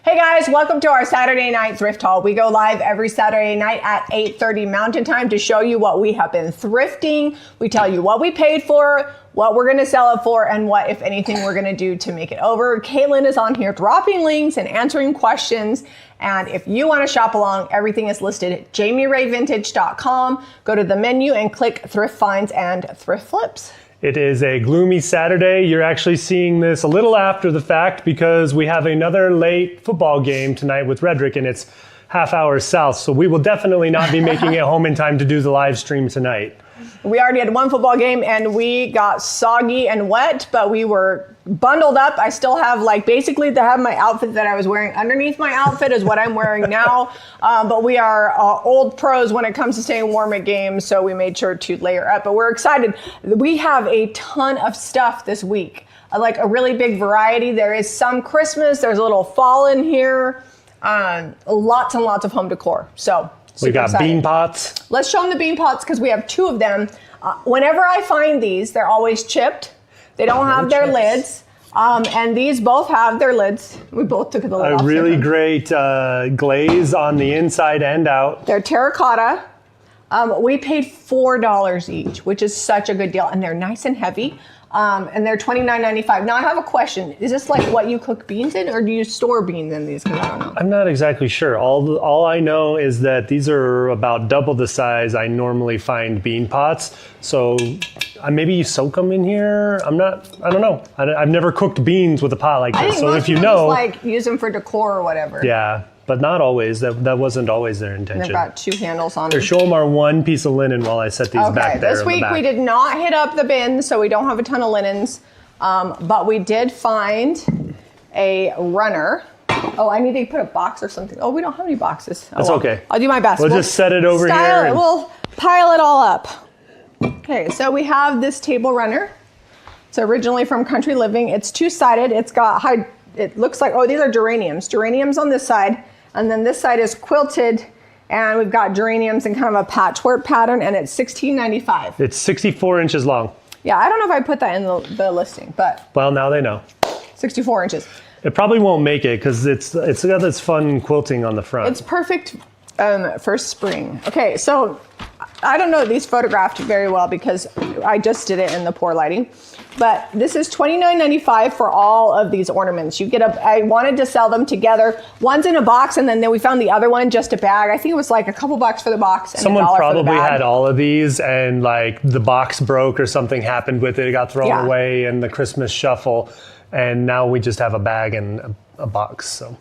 Hey guys, welcome to our Saturday night thrift haul. We go live every Saturday night at 8:30 Mountain Time to show you what we have been thrifting. We tell you what we paid for, what we're gonna sell it for, and what, if anything, we're gonna do to make it over. Caitlin is on here dropping links and answering questions. And if you wanna shop along, everything is listed at JamieRayVintage.com. Go to the menu and click Thrift Finds and Thrift Flips. It is a gloomy Saturday. You're actually seeing this a little after the fact because we have another late football game tonight with Redrick, and it's half hour south. So we will definitely not be making it home in time to do the live stream tonight. We already had one football game and we got soggy and wet, but we were bundled up. I still have basically to have my outfit that I was wearing underneath my outfit is what I'm wearing now. But we are old pros when it comes to staying warm at games, so we made sure to layer up. But we're excited. We have a ton of stuff this week, like a really big variety. There is some Christmas. There's a little fall in here. Lots and lots of home decor. So we got excited. Bean pots. Let's show them the bean pots because we have two of them. Whenever I find these, they're always chipped. They don't have their lids. And these both have their lids. We both took the lid off. A really great glaze on the inside and out. They're terracotta. We paid $4 each, which is such a good deal. And they're nice and heavy. And they're $29.95. Now I have a question. Is this like what you cook beans in, or do you store beans in these? Because I don't know. I'm not exactly sure. All I know is that these are about double the size I normally find bean pots. So maybe you soak them in here. I don't know. I've never cooked beans with a pot like this. So if you know, just use them for decor or whatever. Yeah. But not always. That wasn't always their intention. They've got two handles on them. Show them our one piece of linen while I set these back there. This week we did not hit up the bins, so we don't have a ton of linens. But we did find a runner. Oh, I need to put a box or something. Oh, we don't have any boxes. That's okay. I'll do my best. We'll just set it over here. We'll pile it all up. Okay, so we have this table runner. It's originally from Country Living. It's two-sided. It's got it looks like, these are geraniums. Geraniums on this side. And then this side is quilted, and we've got geraniums in kind of a patchwork pattern, and it's $16.95. It's 64 inches long. Yeah, I don't know if I put that in the listing, but. Well, now they know. 64 inches. It probably won't make it because it's got this fun quilting on the front. It's perfect for spring. Okay, so I don't know these photographed very well because I just did it in the poor lighting. But this is $29.95 for all of these ornaments. You get I wanted to sell them together. One's in a box, and then we found the other one, just a bag. I think it was like a couple bucks for the box and someone $1 for the probably bag. had all of these, and the box broke or something happened with it. It got thrown away in the Christmas shuffle, and now we just have a bag and a box. So.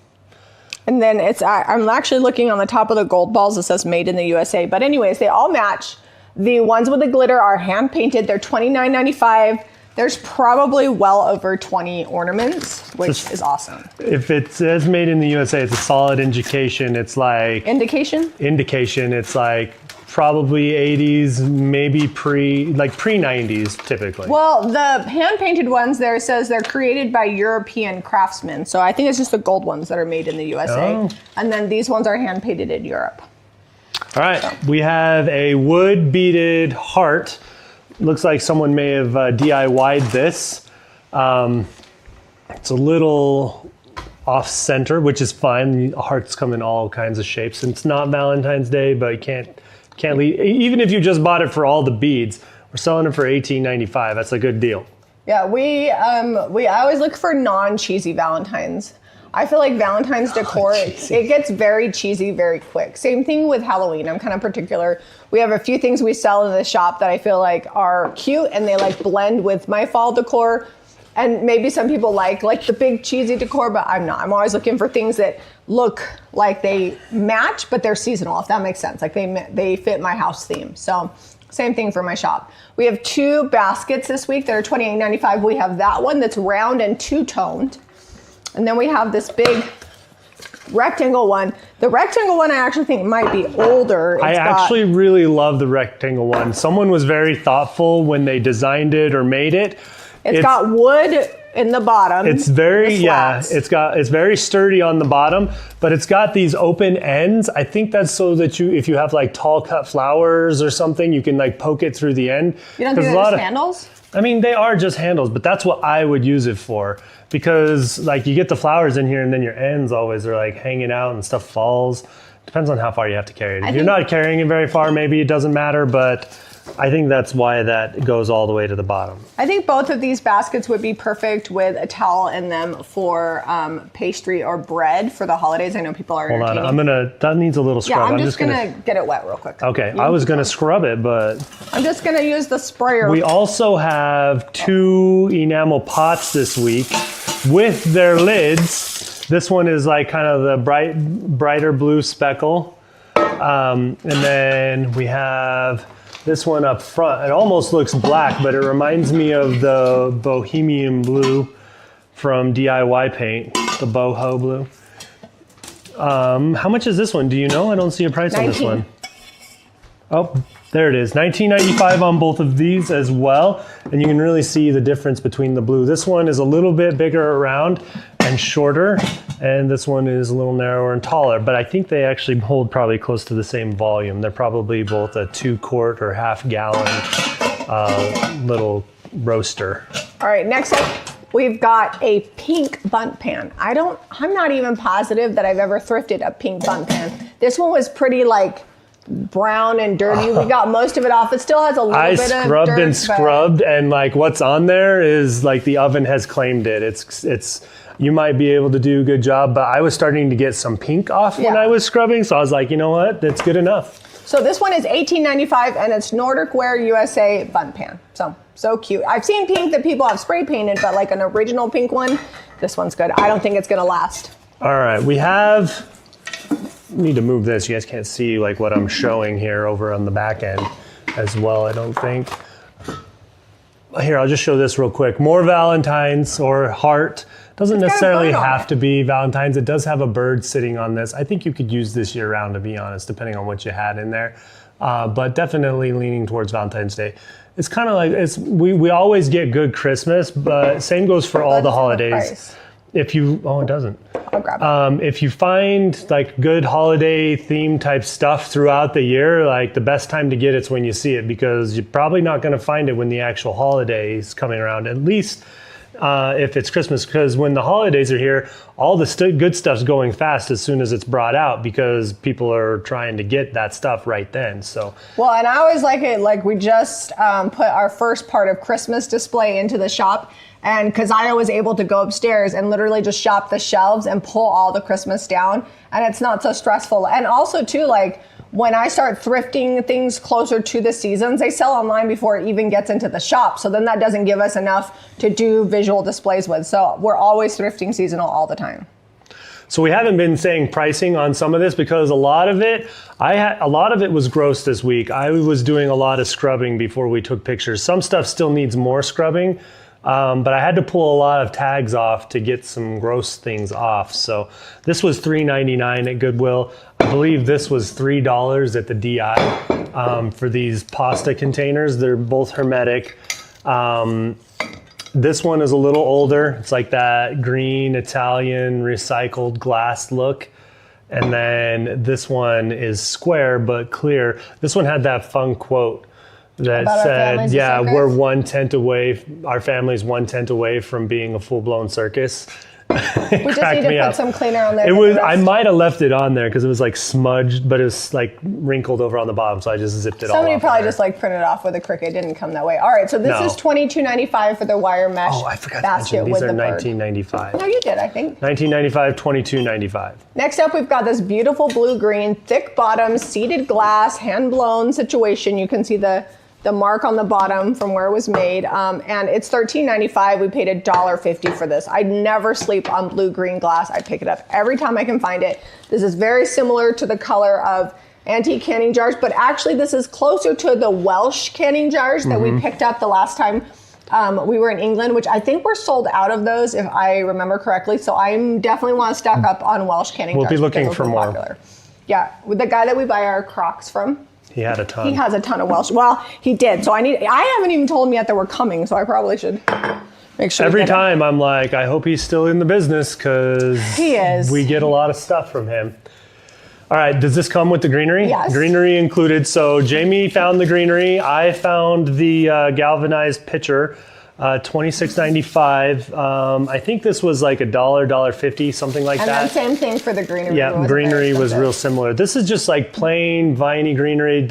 And then I'm actually looking on the top of the gold balls. It says made in the USA. But anyways, they all match. The ones with the glitter are hand painted. They're $29.95. There's probably well over 20 ornaments, which is awesome. If it says made in the USA, it's a solid indication. It's like... Indication? Indication. It's like probably 80s, maybe pre-90s typically. Well, the hand-painted ones there says they're created by European craftsmen. So I think it's just the gold ones that are made in the USA. Oh. And then these ones are hand-painted in Europe. All right, we have a wood beaded heart. Looks like someone may have DIY'd this. It's a little off-center, which is fine. Hearts come in all kinds of shapes. And it's not Valentine's Day, but you can't leave. Even if you just bought it for all the beads, we're selling it for $18.95. That's a good deal. Yeah, I always look for non-cheesy Valentines. I feel like Valentine's decor, it gets very cheesy very quick. Same thing with Halloween. I'm kind of particular. We have a few things we sell in the shop that I feel like are cute and they blend with my fall decor. And maybe some people like the big cheesy decor, but I'm not. I'm always looking for things that look like they match, but they're seasonal, if that makes sense. Like they fit my house theme. So same thing for my shop. We have two baskets this week that are $28.95. We have that one that's round and two-toned. And then we have this big rectangle one. The rectangle one I actually think might be older. I actually really love the rectangle one. Someone was very thoughtful when they designed it or made it. It's got wood in the bottom. It's very, the slats. it's very sturdy on the bottom, but it's got these open ends. I think that's so that if you have like tall cut flowers or something, you can like poke it through the end. You don't think they're just handles? I mean, they are just handles, but that's what I would use it for, because like you get the flowers in here and then your ends always are like hanging out and stuff falls. Depends on how far you have to carry it. If you're not carrying it very far, maybe it doesn't matter, but I think that's why that goes all the way to the bottom. I think both of these baskets would be perfect with a towel in them for pastry or bread for the holidays. I know people are entertaining. Hold on, that needs a little scrub. Yeah, I'm just gonna get it wet real quick. Okay, I was gonna scrub it, but I'm just gonna use the sprayer. We also have 2 enamel pots this week with their lids. This one is like kind of the brighter blue speckle. And then we have this one up front. It almost looks black, but it reminds me of the bohemian blue from DIY paint, the boho blue. How much is this one? Do you know? I don't see a price on this one. Oh, there it is. $19.95 on both of these as well. And you can really see the difference between the blue. This one is a little bit bigger around and shorter, and this one is a little narrower and taller, but I think they actually hold probably close to the same volume. They're probably both a 2-quart or half-gallon little roaster. All right, next up, we've got a pink bundt pan. I'm not even positive that I've ever thrifted a pink bundt pan. This one was pretty like brown and dirty. We got most of it off. It still has a little bit of dirt. I scrubbed and scrubbed, and like what's on there is like the oven has claimed it. It's you might be able to do a good job, but I was starting to get some pink off when I was scrubbing, so I was like, you know what, that's good enough. So this one is $18.95, and it's Nordicware USA bundt pan. So cute. I've seen pink that people have spray painted, but like an original pink one, this one's good. I don't think it's gonna last. All right, need to move this. You guys can't see like what I'm showing here over on the back end as well, I don't think. Here, I'll just show this real quick. More Valentines or heart. Doesn't necessarily have to be Valentine's. It does have a bird sitting on this. I think you could use this year round, to be honest, depending on what you had in there. But definitely leaning towards Valentine's Day. It's kind of like, we always get good Christmas, but same goes for all the holidays. If you, it doesn't. I'll grab it. If you find like good holiday theme type stuff throughout the year, like the best time to get it's when you see it, because you're probably not going to find it when the actual holiday is coming around, at least if it's Christmas, because when the holidays are here, all the good stuff's going fast as soon as it's brought out, because people are trying to get that stuff right then. So well, and I always like it, like we just put our first part of Christmas display into the shop. And because I was able to go upstairs and literally just shop the shelves and pull all the Christmas down, and it's not so stressful. And also too, like when I start thrifting things closer to the seasons, they sell online before it even gets into the shop. So then that doesn't give us enough to do visual displays with. So we're always thrifting seasonal all the time. So we haven't been saying pricing on some of this because a lot of it was gross this week. I was doing a lot of scrubbing before we took pictures. Some stuff still needs more scrubbing. But I had to pull a lot of tags off to get some gross things off. So this was $3.99 at Goodwill. I believe this was $3 at the DI for these pasta containers. They're both hermetic. This one is a little older. It's like that green Italian recycled glass look. And then this one is square but clear. This one had that fun quote that said, yeah, we're 1 tent away, our family's 1 tent away from being a full-blown circus. We just need to put some cleaner on there. I might have left it on there because it was like smudged, but it was like wrinkled over on the bottom, so I just zipped it all off. Somebody probably just like printed off with a Cricut. It didn't come that way. All right, so this is $22.95 for the wire mesh basket. Oh, I forgot to mention, these are $19.95. No, you did, I think. $19.95, $22.95. Next up, we've got this beautiful blue-green, thick bottom, seated glass, hand-blown situation. You can see the mark on the bottom from where it was made, and it's $13.95. We paid $1.50 for this. I never sleep on blue-green glass. I pick it up every time I can find it. This is very similar to the color of antique canning jars, but actually this is closer to the Welsh canning jars that we picked up the last time we were in England, which I think we're sold out of those, if I remember correctly. So I definitely want to stock up on Welsh canning jars. We'll be looking for more. Popular. Yeah, with the guy that we buy our Crocs from. He had a ton. He has a ton of Welsh. Well, he did. So I haven't even told him yet that we're coming, so I probably should Make sure every time I'm like, I hope he's still in the business because he is. We get a lot of stuff from him. All right, does this come with the greenery? Yes. Greenery included. So Jamie found the greenery. I found the galvanized pitcher, $26.95. I think this was like $1.50, something like that. And then same thing for the greenery. Yeah, greenery was real similar. This is just like plain viney greenery.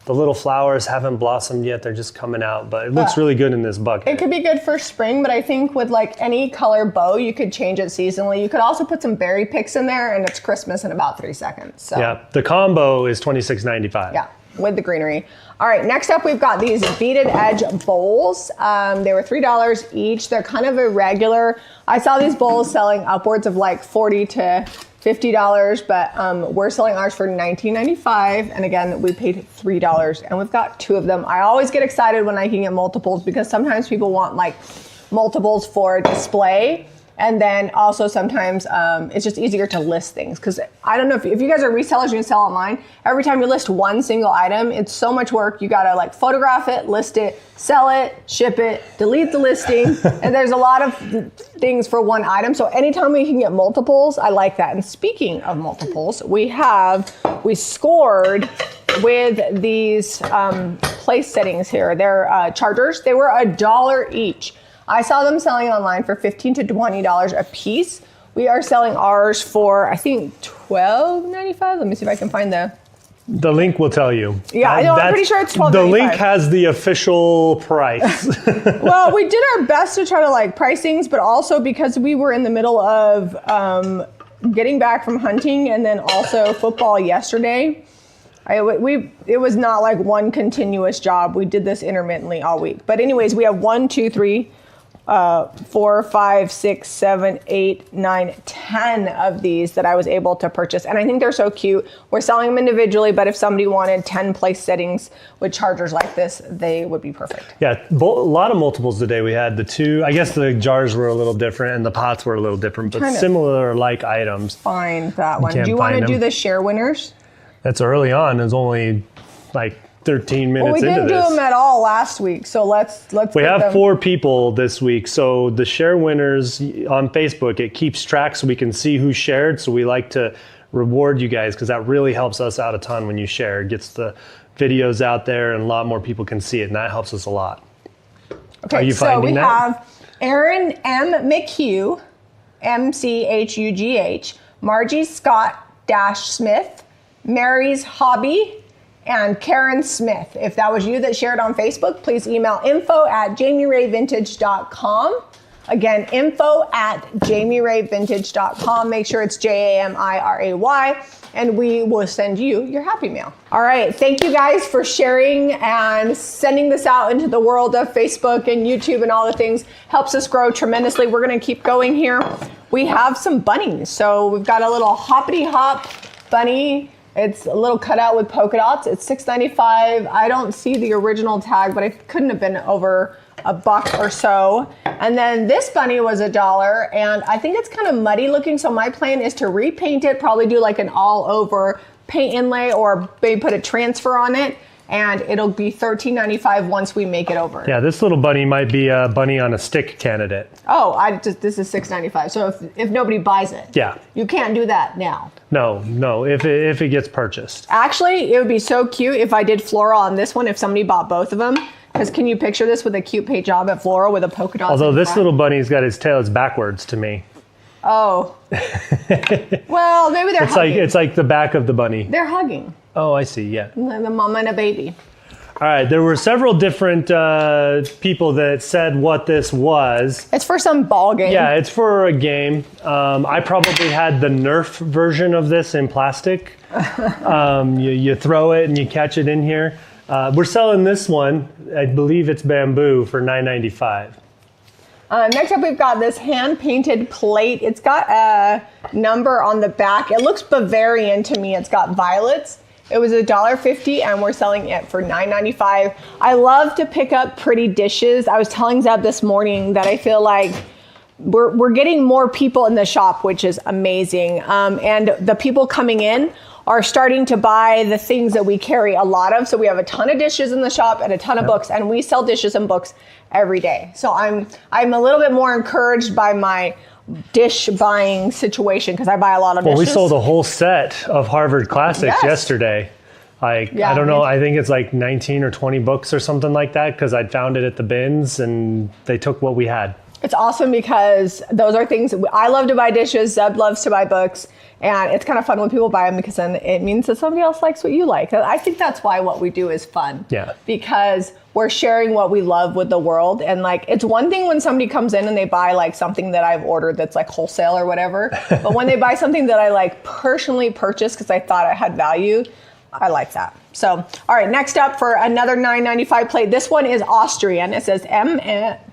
The little flowers haven't blossomed yet. They're just coming out, but it looks really good in this bucket. It could be good for spring, but I think with like any color bow, you could change it seasonally. You could also put some berry picks in there and it's Christmas in about 3 seconds. So. Yeah, the combo is $26.95. Yeah, with the greenery. All right, next up we've got these beaded edge bowls. They were $3 each. They're kind of irregular. I saw these bowls selling upwards of like $40 to $50, but we're selling ours for $19.95. And again, we paid $3 and we've got 2 of them. I always get excited when I can get multiples because sometimes people want like multiples for display. And then also sometimes it's just easier to list things because I don't know if you guys are resellers, you can sell online. Every time you list one single item, it's so much work. You gotta like photograph it, list it, sell it, ship it, delete the listing. And there's a lot of things for one item. So anytime we can get multiples, I like that. And speaking of multiples, we scored with these place settings here. They're chargers. They were $1 each. I saw them selling online for $15 to $20 a piece. We are selling ours for, I think, $12.95. Let me see if I can find the link will tell you. Yeah, I know, I'm pretty sure it's $12.95. The link has the official price. Well, we did our best to try to like price things, but also because we were in the middle of getting back from hunting and then also football yesterday. It was not like one continuous job. We did this intermittently all week. But anyways, we have 1, 2, 3, 4, 5, 6, 7, 8, 9, 10 of these that I was able to purchase. And I think they're so cute. We're selling them individually, but if somebody wanted 10 place settings with chargers like this, they would be perfect. Yeah, a lot of multiples today. We had the 2, I guess the jars were a little different and the pots were a little different, but similar like items. Find that one. Do you want to do the share winners? That's early on. It's only like 13 minutes into this. We didn't do them at all last week, so let's. We have 4 people this week, so the share winners on Facebook, it keeps track so we can see who shared. So we like to reward you guys because that really helps us out a ton when you share. It gets the videos out there and a lot more people can see it, and that helps us a lot. Okay, Are you finding that? have Aaron M. McHugh, MCHUGH, Margie Scott-Smith, Mary's Hobby, and Karen Smith. If that was you that shared on Facebook, please email info@jamierayvintage.com. Again, info@jamierayvintage.com. Make sure it's JAMIRAY, and we will send you your happy mail. All right, thank you guys for sharing and sending this out into the world of Facebook and YouTube and all the things. Helps us grow tremendously. We're gonna keep going here. We have some bunnies. So we've got a little hoppity hop bunny. It's a little cutout with polka dots. It's $6.95. I don't see the original tag, but it couldn't have been over $1 or so. And then this bunny was $1, and I think it's kind of muddy looking, so my plan is to repaint it, probably do like an all over paint inlay or maybe put a transfer on it, and it'll be $13.95 once we make it over. Yeah, this little bunny might be a bunny on a stick candidate. Oh, this is $6.95. So if nobody buys it, yeah, you can't do that now. No, if it gets purchased. Actually, it would be so cute if I did floral on this one, if somebody bought both of them. Because can you picture this with a cute paint job at floral with a polka dot? Although this little bunny's got his tail, it's backwards to me. Oh. Well, maybe they're hugging. It's like the back of the bunny. They're hugging. Oh, I see, yeah. The mama and a baby. All right, there were several different people that said what this was. It's for some ball game. Yeah, it's for a game. I probably had the Nerf version of this in plastic. You throw it and you catch it in here. We're selling this one, I believe it's bamboo, for $9.95. Next up, we've got this hand-painted plate. It's got a number on the back. It looks Bavarian to me. It's got violets. It was $1.50, and we're selling it for $9.95. I love to pick up pretty dishes. I was telling Zeb this morning that I feel like we're getting more people in the shop, which is amazing. And the people coming in are starting to buy the things that we carry a lot of. So we have a ton of dishes in the shop and a ton of books, and we sell dishes and books every day. So I'm a little bit more encouraged by my dish buying situation because I buy a lot of dishes. Well, we sold a whole set of Harvard Classics yesterday. Like, I don't know, I think it's like 19 or 20 books or something like that because I found it at the bins and they took what we had. It's awesome because those are things I love to buy dishes. Zeb loves to buy books, and it's kind of fun when people buy them because then it means that somebody else likes what you like. I think that's why what we do is fun. Yeah. Because we're sharing what we love with the world. And like, it's one thing when somebody comes in and they buy like something that I've ordered that's like wholesale or whatever. But when they buy something that I like personally purchased because I thought it had value, I like that. So, all right, next up for another $9.95 plate. This one is Austrian. It says M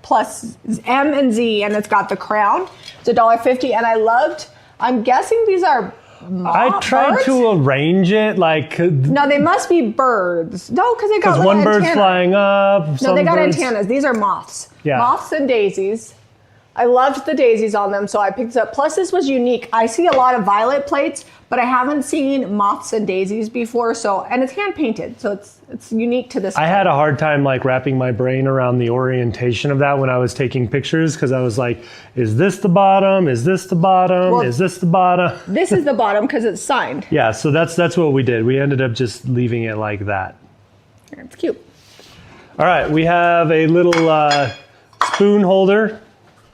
plus M and Z, and it's got the crown. It's $1.50, and I'm guessing these are I tried birds? to arrange it like... No, they must be birds. No, because they got Because one bird's flying up, No, they got antennas. These are moths. Yeah. Moths and daisies. I loved the daisies on them, so I picked it up. Plus, this was unique. I see a lot of violet plates, but I haven't seen moths and daisies before. And it's hand painted, so it's unique to this. I had a hard time like wrapping my brain around the orientation of that when I was taking pictures because I was like, is this the bottom? Is this the bottom? Well, is this the bottom? This is the bottom because it's signed. Yeah, so that's what we did. We ended up just leaving it like that. It's cute. All right, we have a little spoon holder.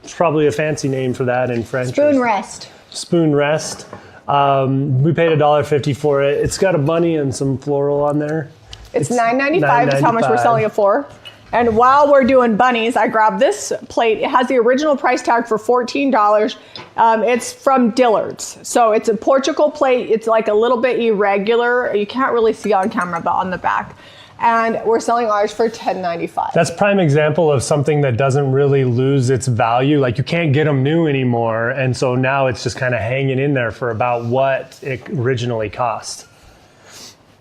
It's probably a fancy name for that in French. Spoon rest. Spoon rest. We paid $1.50 for it. It's got a bunny and some floral on there. It's $9.95 is how much we're selling it for. And while we're doing bunnies, I grabbed this plate. It has the original price tag for $14. It's from Dillard's. So it's a Portugal plate. It's like a little bit irregular. You can't really see on camera, but on the back. And we're selling ours for $10.95. That's a prime example of something that doesn't really lose its value. Like you can't get them new anymore. And so now it's just kind of hanging in there for about what it originally cost.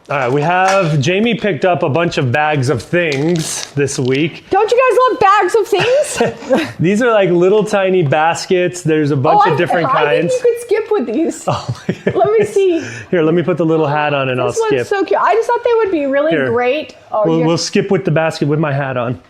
All right, Jamie picked up a bunch of bags of things this week. Don't you guys love bags of things? These are like little tiny baskets. There's a bunch of different kinds. I think you could skip with these. Oh my goodness. Let me see. Here, let me put the little hat on and I'll skip. This one's so cute. I just thought they would be really great. We'll skip with the basket with my hat on.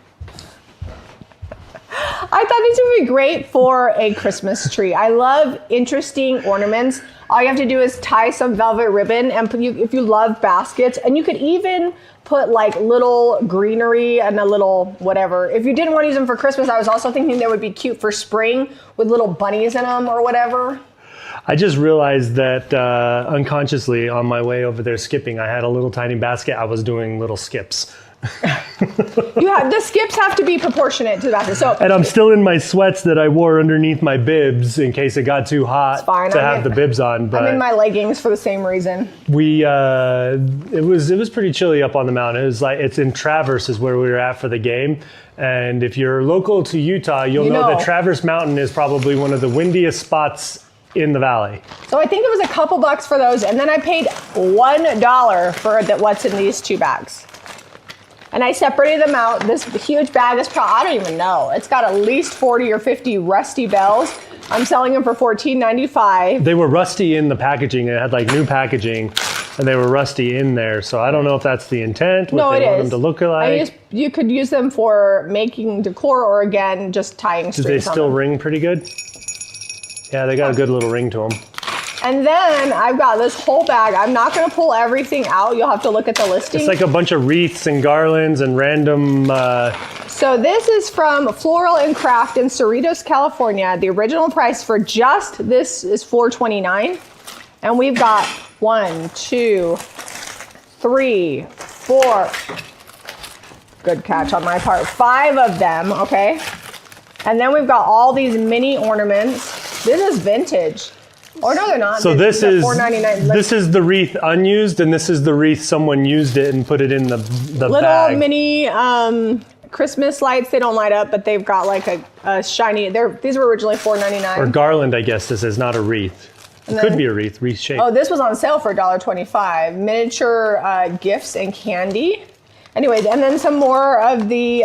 I thought these would be great for a Christmas tree. I love interesting ornaments. All you have to do is tie some velvet ribbon, and if you love baskets, and you could even put like little greenery and a little whatever. If you didn't want to use them for Christmas, I was also thinking they would be cute for spring with little bunnies in them or whatever. I just realized that unconsciously on my way over there skipping, I had a little tiny basket. I was doing little skips. The skips have to be proportionate to the basket. And I'm still in my sweats that I wore underneath my bibs in case it got too hot to have the bibs on. But I'm in my leggings for the same reason. It was pretty chilly up on the mountain. It was like it's in Traverse is where we were at for the game. And if you're local to Utah, you'll know that Traverse Mountain is probably one of the windiest spots in the valley. So I think it was a couple bucks for those, and then I paid $1 for what's in these two bags. And I separated them out. This huge bag is probably, I don't even know. It's got at least 40 or 50 rusty bells. I'm selling them for $14.95. They were rusty in the packaging. It had like new packaging, and they were rusty in there. So I don't know if that's the intent, what they want them to look like. You could use them for making decor or, again, just tying strings on them. Do they still ring pretty good? Yeah, they got a good little ring to them. And then I've got this whole bag. I'm not going to pull everything out. You'll have to look at the listing. It's like a bunch of wreaths and garlands and random... So this is from Floral and Craft in Cerritos, California. The original price for just this is $4.29. And we've got 1, 2, 3, 4. Good catch on my part. 5 of them, okay? And then we've got all these mini ornaments. This is vintage. Or no, they're not. So this is $4.99. This is the wreath unused, and this is the wreath someone used it and put it in the little bag. Mini Christmas lights. They don't light up, but they've got like a shiny. These were originally $4.99. Or garland, I guess this is, not a wreath. It could be a wreath shape. Oh, this was on sale for $1.25. Miniature gifts and candy. Anyways, and then some more of the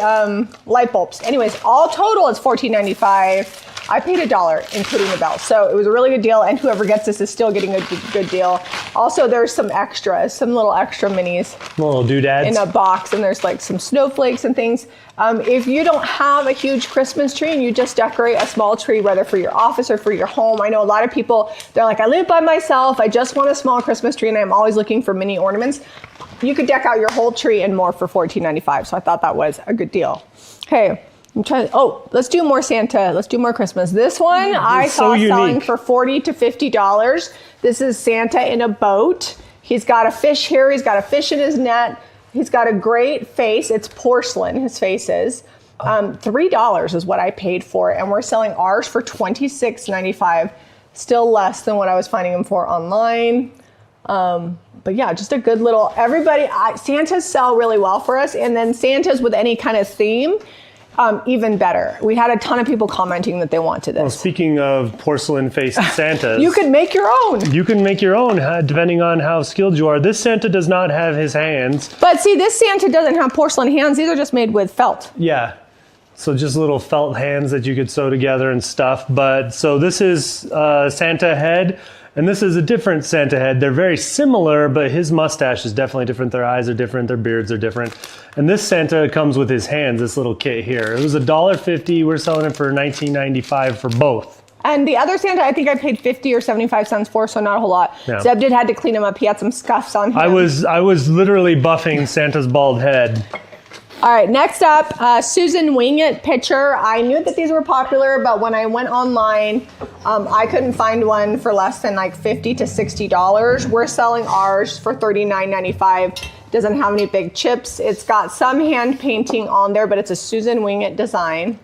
light bulbs. Anyways, all total it's $14.95. I paid $1, including the bell. So it was a really good deal, and whoever gets this is still getting a good deal. Also, there's some extras, some little extra minis. Little doodads. In a box, and there's like some snowflakes and things. If you don't have a huge Christmas tree and you just decorate a small tree, whether for your office or for your home, I know a lot of people, they're like, I live by myself, I just want a small Christmas tree, and I'm always looking for mini ornaments. You could deck out your whole tree and more for $14.95, so I thought that was a good deal. Okay, I'm trying, let's do more Santa, let's do more Christmas. This one I saw selling for $40 to $50. This is Santa in a boat. He's got a fish here, he's got a fish in his net. He's got a great face. It's porcelain, his face is. $3 is what I paid for it, and we're selling ours for $26.95. Still less than what I was finding them for online. But yeah, just a good little, Santas sell really well for us, and then Santas with any kind of theme, even better. We had a ton of people commenting that they wanted this. Well, speaking of porcelain-faced Santas. You can make your own. You can make your own, depending on how skilled you are. This Santa does not have his hands. But see, this Santa doesn't have porcelain hands. These are just made with felt. Yeah. So just little felt hands that you could sew together and stuff. But so this is Santa head. And this is a different Santa head. They're very similar, but his mustache is definitely different. Their eyes are different. Their beards are different. And this Santa comes with his hands, this little kit here. It was $1.50. We're selling it for $19.95 for both. And the other Santa, I think I paid 50 or 75 cents for, so not a whole lot. Yeah. Zeb had to clean him up. He had some scuffs on him. I was literally buffing Santa's bald head. All right, next up, Susan Winget pitcher. I knew that these were popular, but when I went online, I couldn't find one for less than like $50 to $60. We're selling ours for $39.95. Doesn't have any big chips. It's got some hand painting on there, but it's a Susan Winget design.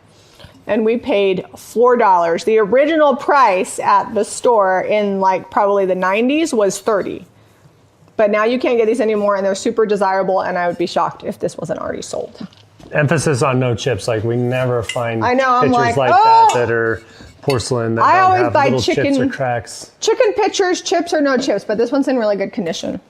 And we paid $4. The original price at the store in like probably the 90s was $30. But now you can't get these anymore, and they're super desirable, and I would be shocked if this wasn't already sold. Emphasis on no chips. Like, we never find pictures like that are porcelain that don't have little chips or cracks. Chicken pitchers, chips or no chips, but this one's in really good condition.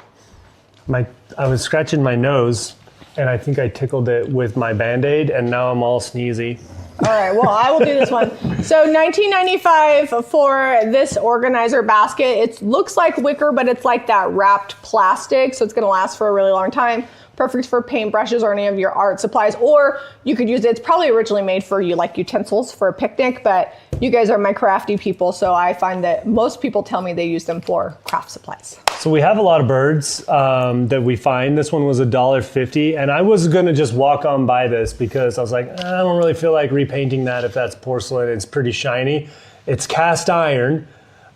I was scratching my nose, and I think I tickled it with my Band-Aid, and now I'm all sneezy. All right, well, I will do this one. So $19.95 for this organizer basket. It looks like wicker, but it's like that wrapped plastic, so it's gonna last for a really long time. Perfect for paintbrushes or any of your art supplies, or you could use it. It's probably originally made for you like utensils for a picnic, but you guys are my crafty people, so I find that most people tell me they use them for craft supplies. So we have a lot of birds that we find. This one was $1.50, and I was gonna just walk on by this because I was like, I don't really feel like repainting that if that's porcelain. It's pretty shiny. It's cast iron.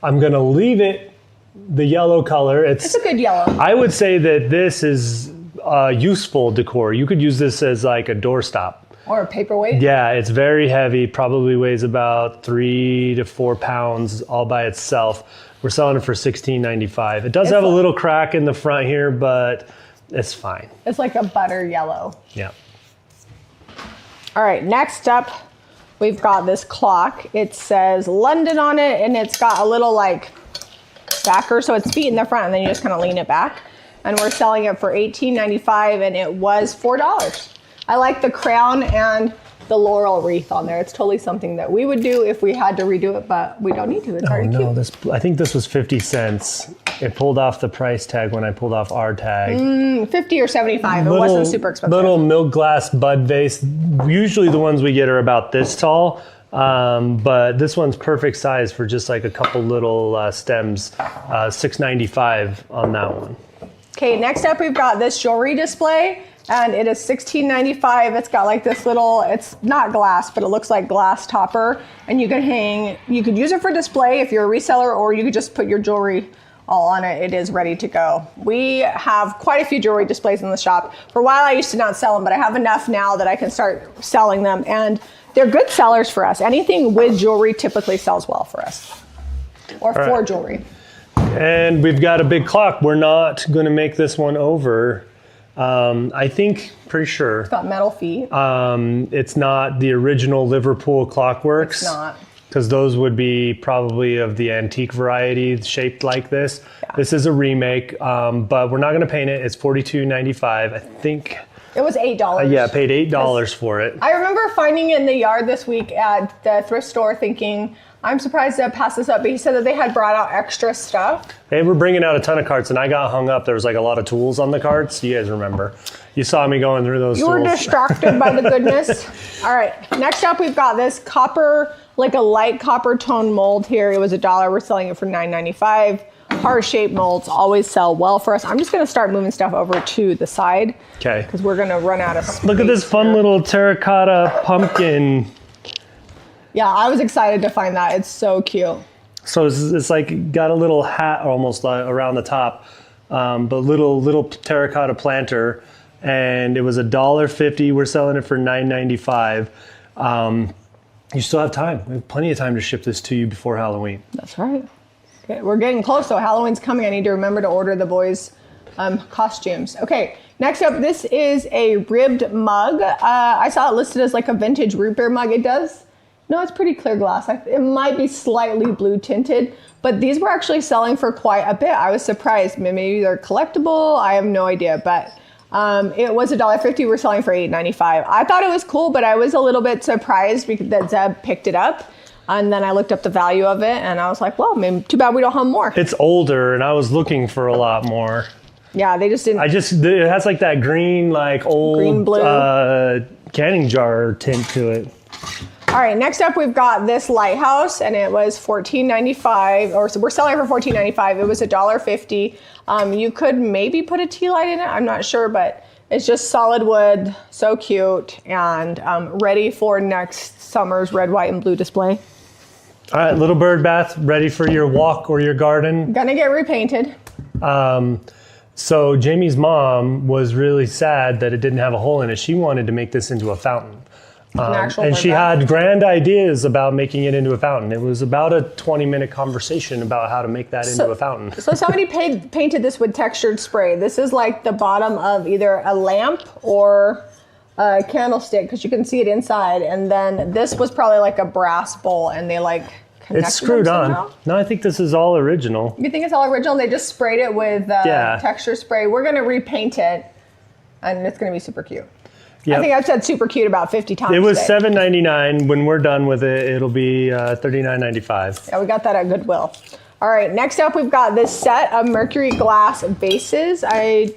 I'm gonna leave it the yellow color. It's a good yellow. I would say that this is useful decor. You could use this as like a doorstop. Or a paperweight? Yeah, it's very heavy, probably weighs about 3 to 4 pounds all by itself. We're selling it for $16.95. It does have a little crack in the front here, but it's fine. It's like a butter yellow. Yeah. All right, next up, we've got this clock. It says London on it, and it's got a little like backer, so it's feet in the front, and then you just kind of lean it back. And we're selling it for $18.95, and it was $4. I like the crown and the laurel wreath on there. It's totally something that we would do if we had to redo it, but we don't need to. It's already cute. I think this was 50 cents. It pulled off the price tag when I pulled off our tag. 50 or 75. It wasn't super expensive. Little milk glass bud vase. Usually the ones we get are about this tall. But this one's perfect size for just like a couple little stems. $6.95 on that one. Okay, next up we've got this jewelry display, and it is $16.95. It's got like this little, it's not glass, but it looks like glass topper, and you could use it for display if you're a reseller, or you could just put your jewelry all on it. It is ready to go. We have quite a few jewelry displays in the shop. For a while I used to not sell them, but I have enough now that I can start selling them, and they're good sellers for us. Anything with jewelry typically sells well for us, or for jewelry. And we've got a big clock. We're not going to make this one over. I think, pretty sure. It's got metal feet. It's not the original Liverpool Clockworks. It's not. Because those would be probably of the antique variety shaped like this. Yeah. This is a remake, but we're not going to paint it. It's $42.95. I think It was $8. Yeah, I paid $8 for it. I remember finding it in the yard this week at the thrift store thinking, I'm surprised to pass this up, but he said that they had brought out extra stuff. They were bringing out a ton of carts, and I got hung up. There was like a lot of tools on the carts. You guys remember. You saw me going through those tools. You were distracted by the goodness. All right, next up we've got this copper, like a light copper tone mold here. It was $1. We're selling it for $9.95. Heart-shaped molds always sell well for us. I'm just going to start moving stuff over to the side. Okay. Because we're going to run out of space. Look at this fun little terracotta pumpkin. Yeah, I was excited to find that. It's so cute. So it's like got a little hat almost around the top, but little terracotta planter, and it was $1.50. We're selling it for $9.95. You still have time. We have plenty of time to ship this to you before Halloween. That's right. Okay, we're getting close, so Halloween's coming. I need to remember to order the boys' costumes. Okay, next up, this is a ribbed mug. I saw it listed as like a vintage root beer mug. It does. No, it's pretty clear glass. It might be slightly blue tinted, but these were actually selling for quite a bit. I was surprised. Maybe they're collectible. I have no idea, but it was $1.50. We're selling for $8.95. I thought it was cool, but I was a little bit surprised because that Zeb picked it up. And then I looked up the value of it, and I was like, well, maybe too bad we don't have more. It's older, and I was looking for a lot more. Yeah, they just didn't. It has like that green, like old green blue canning jar tint to it. All right, next up we've got this lighthouse, and it was $14.95, or so we're selling it for $14.95. It was $1.50. You could maybe put a tea light in it. I'm not sure, but it's just solid wood, so cute, and ready for next summer's red, white, and blue display. All right, little bird bath, ready for your walk or your garden. Gonna get repainted. So Jamie's mom was really sad that it didn't have a hole in it. She wanted to make this into a fountain. And she had grand ideas about making it into a fountain. It was about a 20-minute conversation about how to make that into a fountain. So somebody painted this with textured spray. This is like the bottom of either a lamp or a candlestick, because you can see it inside. And then this was probably like a brass bowl, and they like connected it's screwed them on. somehow. No, I think this is all original. You think it's all original? They just sprayed it with texture spray. We're going to repaint it, and it's going to be super cute. Yep. I think I've said super cute about 50 times. It was $7.99. When we're done with it, it'll be $39.95. Yeah, we got that at Goodwill. All right, next up, we've got this set of Mercury glass vases. I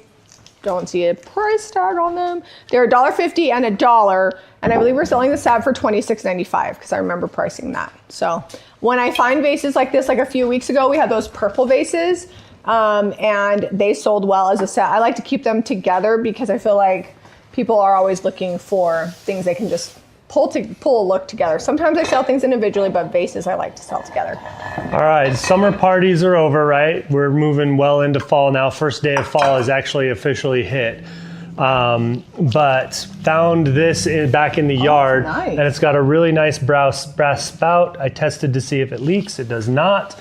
don't see a price tag on them. They're $1.50 and $1, and I believe we're selling the set for $26.95 because I remember pricing that. So when I find vases like this, like a few weeks ago, we had those purple vases, and they sold well as a set. I like to keep them together because I feel like people are always looking for things they can just pull a look together. Sometimes I sell things individually, but vases I like to sell together. All right, summer parties are over, right? We're moving well into fall now. First day of fall is actually officially hit. But found this back in the yard, nice. And it's got a really nice brass spout. I tested to see if it leaks. It does not.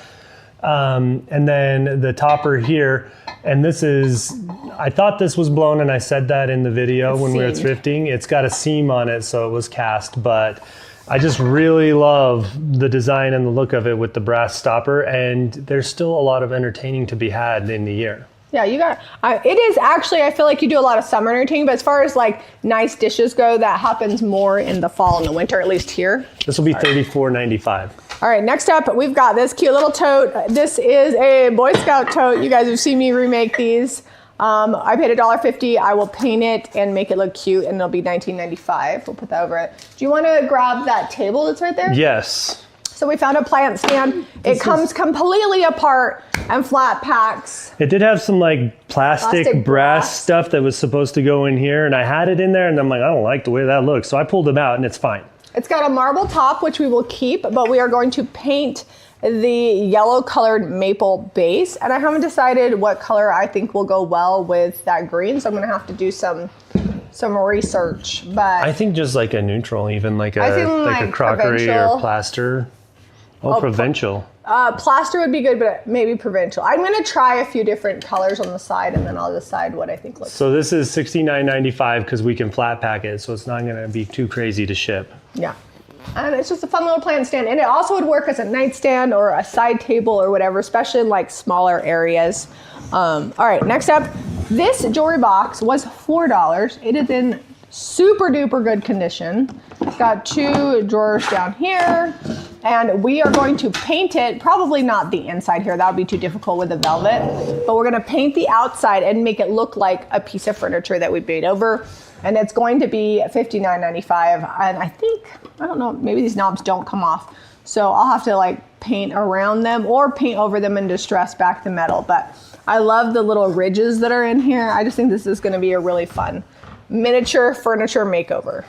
And then the topper here, and this is, I thought this was blown, and I said that in the video when we were thrifting. It's got a seam on it, so it was cast, but I just really love the design and the look of it with the brass stopper, and there's still a lot of entertaining to be had in the year. Yeah, you got it is actually, I feel like you do a lot of summer entertaining, but as far as like nice dishes go, that happens more in the fall and the winter, at least here. This will be $34.95. All right, next up, we've got this cute little tote. This is a Boy Scout tote. You guys have seen me remake these. I paid $1.50. I will paint it and make it look cute, and it'll be $19.95. We'll put that over it. Do you want to grab that table that's right there? Yes. So we found a plant stand. It comes completely apart and flat packs. It did have some like plastic brass stuff that was supposed to go in here, and I had it in there, and I'm like, I don't like the way that looks. So I pulled them out, and it's fine. It's got a marble top, which we will keep, but we are going to paint the yellow colored maple base. And I haven't decided what color I think will go well with that green. So I'm going to have to do some research, but I think just like a neutral, even like a crockery or plaster. Provincial. Plaster would be good, but maybe provincial. I'm going to try a few different colors on the side, and then I'll decide what I think looks. So this is $69.95 because we can flat pack it, so it's not going to be too crazy to ship. Yeah. And it's just a fun little plant stand. And it also would work as a nightstand or a side table or whatever, especially in like smaller areas. All right, next up, This jewelry box was $4. It is in super duper good condition. It's got 2 drawers down here, and we are going to paint it, probably not the inside here, that would be too difficult with the velvet, but we're gonna paint the outside and make it look like a piece of furniture that we made over. And it's going to be $59.95. And I think, I don't know, maybe these knobs don't come off. So I'll have to like paint around them or paint over them and distress back the metal. But I love the little ridges that are in here. I just think this is gonna be a really fun miniature furniture makeover.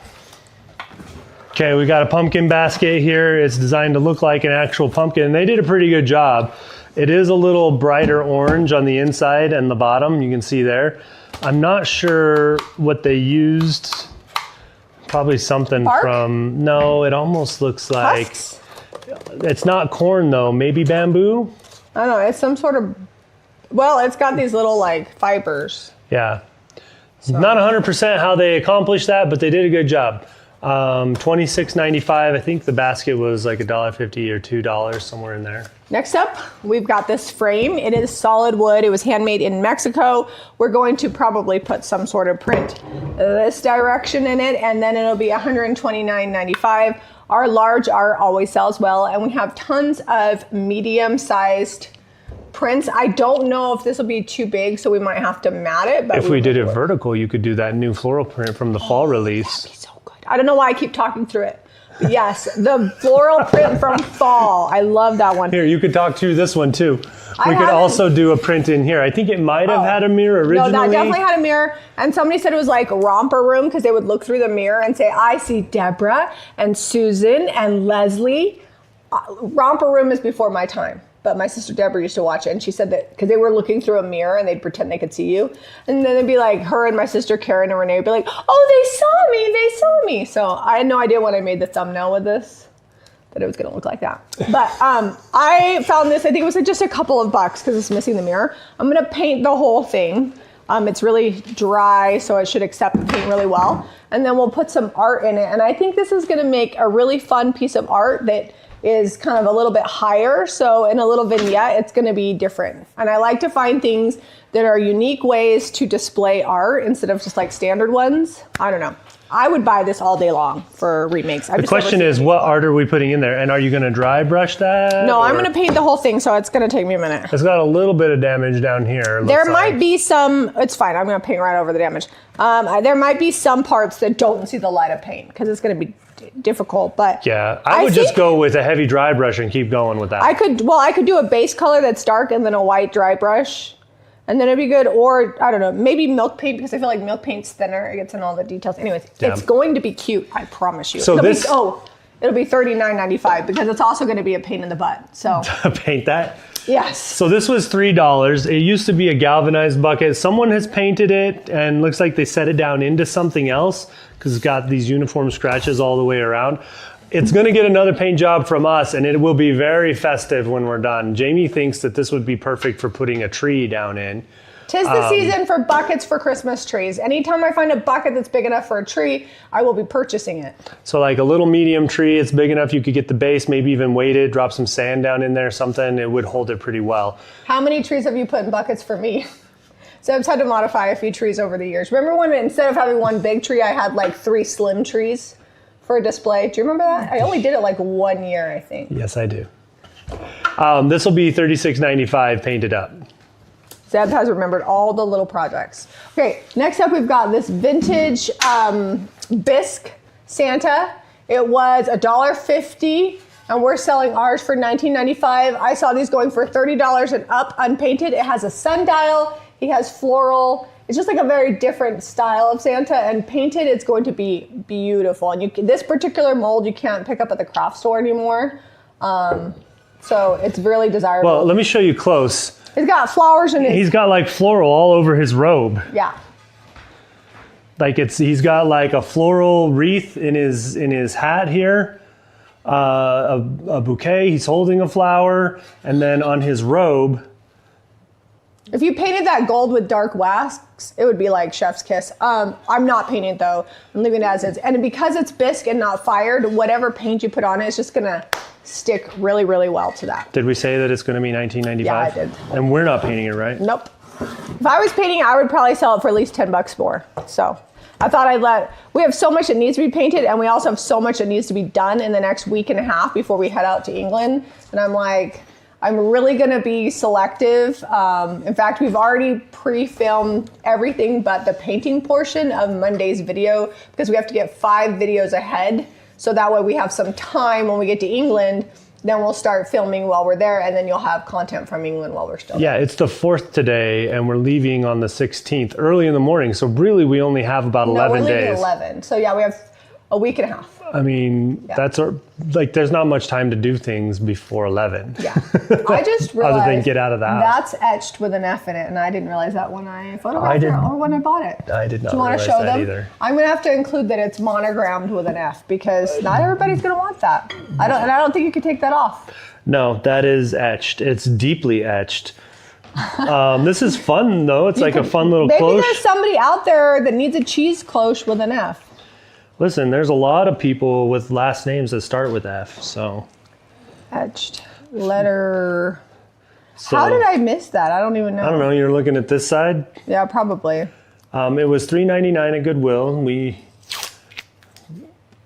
Okay, we got a pumpkin basket here. It's designed to look like an actual pumpkin. They did a pretty good job. It is a little brighter orange on the inside and the bottom, you can see there. I'm not sure what they used. Probably something Bark? from, no, it almost looks like, Husks? it's not corn though, maybe bamboo? I don't know, it's some sort of, well, it's got these little like fibers. Yeah. Not 100% how they accomplished that, but they did a good job. $26.95. I think the basket was like $1.50 or $2, somewhere in there. Next up, we've got this frame. It is solid wood. It was handmade in Mexico. We're going to probably put some sort of print this direction in it, and then it'll be $129.95. Our large art always sells well, and we have tons of medium-sized prints. I don't know if this will be too big, so we might have to mat it. But if we did it vertical, you could do that new floral print from the fall release. That'd be so good. I don't know why I keep talking through it. But yes, the floral print from fall. I love that one. Here, you could talk through this one too. We could also do a print in here. I think it might have had a mirror originally. No, that definitely had a mirror. And somebody said it was like romper room because they would look through the mirror and say, I see Deborah and Susan and Leslie. Romper room is before my time. But my sister Deborah used to watch it, and she said that because they were looking through a mirror and they'd pretend they could see you. And then it'd be like her and my sister Karen and Renee would be like, oh, they saw me. So I had no idea when I made the thumbnail with this that it was gonna look like that. But I found this, I think it was just a couple of bucks because it's missing the mirror. I'm gonna paint the whole thing. It's really dry, so it should accept the paint really well. And then we'll put some art in it. And I think this is gonna make a really fun piece of art that is kind of a little bit higher. So in a little vignette, it's gonna be different. And I like to find things that are unique ways to display art instead of just like standard ones. I don't know. I would buy this all day long for remakes. The question is, what art are we putting in there? And are you gonna dry brush that? No, I'm gonna paint the whole thing, so it's gonna take me a minute. It's got a little bit of damage down here. There might be some, it's fine, I'm gonna paint right over the damage. There might be some parts that don't see the light of paint because it's gonna be difficult, but yeah, I would just go with a heavy dry brush and keep going with that. I could do a base color that's dark and then a white dry brush, and then it'd be good. Or I don't know, maybe milk paint because I feel like milk paint's thinner. It gets in all the details. Anyways, it's going to be cute. I promise you. So it'll be $39.95 because it's also going to be a pain in the butt. So paint that. Yes. So this was $3. It used to be a galvanized bucket. Someone has painted it and looks like they set it down into something else because it's got these uniform scratches all the way around. It's going to get another paint job from us, and it will be very festive when we're done. Jamie thinks that this would be perfect for putting a tree down in. 'Tis the season for buckets for Christmas trees. Anytime I find a bucket that's big enough for a tree, I will be purchasing it. So like a little medium tree, it's big enough you could get the base, maybe even weight it, drop some sand down in there, something, it would hold it pretty well. How many trees have you put in buckets for me? So I've had to modify a few trees over the years. Remember when instead of having one big tree, I had like 3 slim trees for a display? Do you remember that? I only did it like 1 year, I think. Yes, I do. This will be $36.95 painted up. Zeb has remembered all the little projects. Okay, next up we've got this vintage Bisque Santa. It was $1.50 and we're selling ours for $19.95. I saw these going for $30 and up unpainted. It has a sundial, he has floral. It's just like a very different style of Santa, and painted it's going to be beautiful. And this particular mold you can't pick up at the craft store anymore. So it's really desirable. Well, let me show you close. He's got flowers in it. He's got like floral all over his robe. Yeah. Like he's got like a floral wreath in his hat here, a bouquet. He's holding a flower, and then on his robe. If you painted that gold with dark wax, it would be like chef's kiss. I'm not painting it though. I'm leaving it as is. And because it's bisque and not fired, whatever paint you put on it is just gonna stick really, really well to that. Did we say that it's gonna be $19.95? Yeah, I did. And we're not painting it, right? Nope. If I was painting, I would probably sell it for at least $10 more. So I thought we have so much that needs to be painted, and we also have so much that needs to be done in the next week and a half before we head out to England. And I'm like, I'm really gonna be selective. In fact, we've already pre-filmed everything but the painting portion of Monday's video, because we have to get 5 videos ahead. So that way we have some time when we get to England, then we'll start filming while we're there, and then you'll have content from England while we're still there. Yeah, it's the 4th today, and we're leaving on the 16th, early in the morning. So really, we only have about 11 days. No, we're leaving 11. So yeah, we have a week and a half. I mean, that's like, there's not much time to do things before 11. Yeah, I just realized other than get out of the house. That's etched with an F in it, and I didn't realize that when I photographed it or when I bought it. I did not Do you want to realize show that them? either. I'm gonna have to include that it's monogrammed with an F, because not everybody's gonna want that. I don't think you can take that off. No, that is etched. It's deeply etched. This is fun though. It's like a fun little Maybe cloche. there's somebody out there that needs a cheese cloche with an F. Listen, there's a lot of people with last names that start with F, so. Etched letter. So, How did I miss that? I don't even know. I don't know, you're looking at this side? Yeah, probably. It was $3.99 at Goodwill.